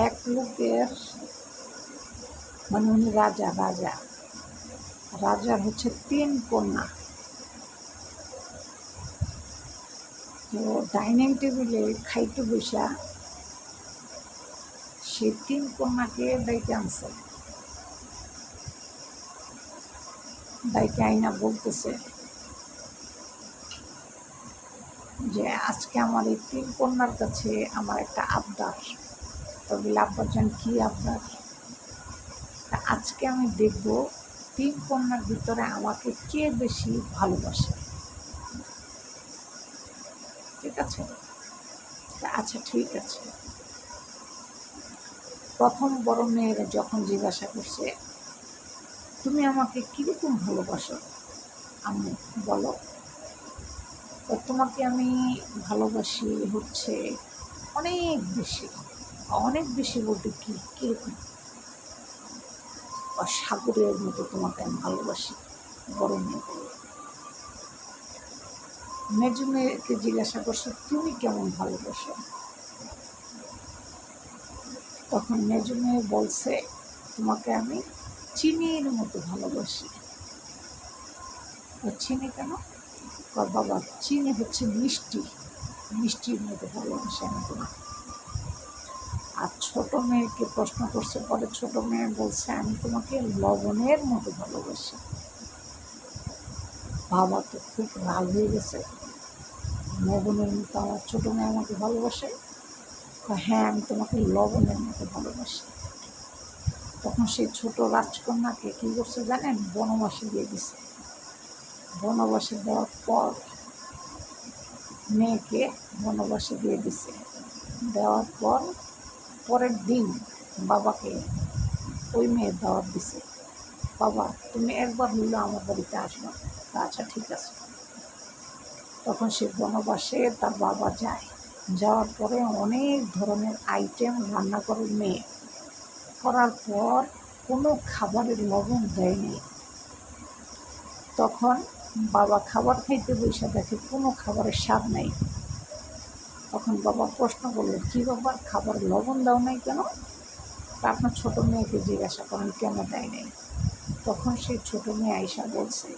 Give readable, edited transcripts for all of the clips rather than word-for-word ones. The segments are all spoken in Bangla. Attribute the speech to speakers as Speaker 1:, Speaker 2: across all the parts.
Speaker 1: এক লোকের মানে উনি রাজা রাজা রাজার হচ্ছে 3 কন্যা। তো ডাইনিং টেবিলে খাইতে বসা সে 3 কন্যাকে ডাইকে আনছে। ডাইকে আইনা বলতেছে যে আজকে আমার এই 3 কন্যার কাছে আমার একটা আবদার। তবে আব্বাজান কি আবদার? আজকে আমি দেখব 3 কন্যার ভিতরে আমাকে কে বেশি ভালোবাসে। ঠিক আছে? আচ্ছা ঠিক আছে। প্রথম বড় মেয়েরা যখন জিজ্ঞাসা করছে তুমি আমাকে কীরকম ভালোবাসো, আমি বলো। তোমাকে আমি ভালোবাসি হচ্ছে অনেক বেশি। অনেক বেশি বলতে কি কীরকম? সাগরের মতো তোমাকে আমি ভালোবাসি। বড় মেয়ে বলল। মেজো মেয়েকে জিজ্ঞাসা করছে তুমি কেমন ভালোবাসো? তখন মেজো মেয়ে বলছে তোমাকে আমি চিনির মতো ভালোবাসি। চিনি কেন? বাবা চিনি হচ্ছে মিষ্টি, মিষ্টির মতো ভালোবাসি আমি তোমাকে। আর ছোট মেয়েকে প্রশ্ন করছে, পরে ছোট মেয়ে বলছে আমি তোমাকে লবণের মতো ভালোবাসি। বাবা তো খুব রাগ হয়ে গেছে, লবণের মতো আমার ছোট মেয়ে আমাকে ভালোবাসে? হ্যাঁ আমি তোমাকে লবণের মতো ভালোবাসি। তখন সেই ছোট রাজকন্যাকে কী করছে জানেন? বনবাসে দিয়ে দিছে। বনবাসে দেওয়ার পর মেয়েকে বনবাসে দিয়ে দিছে। দেওয়ার পর পরের দিন বাবাকে ওই মেয়ে দাওয়াত দিছে, বাবা তুমি একবার হইলেও আমার বাড়িতে আসবা। আচ্ছা ঠিক আছে। তখন সে বনবাসে তার বাবা যায়। যাওয়ার পরে অনেক ধরনের আইটেম রান্না করে মেয়ে। করার পর কোনো খাবারের লবণ দেয়নি। তখন বাবা খাবার খাইতে বসে দেখে কোনো খাবারের স্বাদ নাই। তখন বাবা প্রশ্ন করলেন কী ব্যাপার, খাবার লবণ দাও নাই কেন? আপনার ছোটো মেয়েকে জিজ্ঞাসা করেন কেন দেয় নাই। তখন সেই ছোটো মেয়ে আয়সা বলছে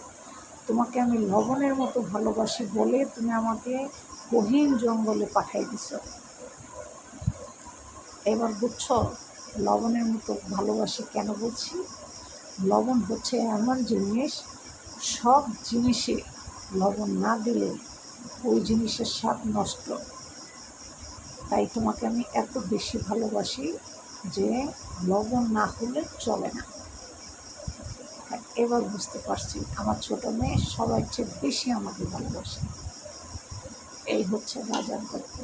Speaker 1: তোমাকে আমি লবণের মতো ভালোবাসি বলে তুমি আমাকে গহীন জঙ্গলে পাঠাই দিছ। এবার বুঝছো লবণের মতো ভালোবাসি কেন বলছি? লবণ হচ্ছে এমন জিনিস, সব জিনিসে লবণ না দিলে ওই জিনিসের স্বাদ নষ্ট। তাই তোমাকে আমি এত বেশি ভালোবাসি যে লবণ না হলে চলে না। এবার বুঝতে পারছি আমার ছোট মেয়ে সবার চেয়ে বেশি আমাকে ভালোবাসে। এই হচ্ছে রাজার গল্প।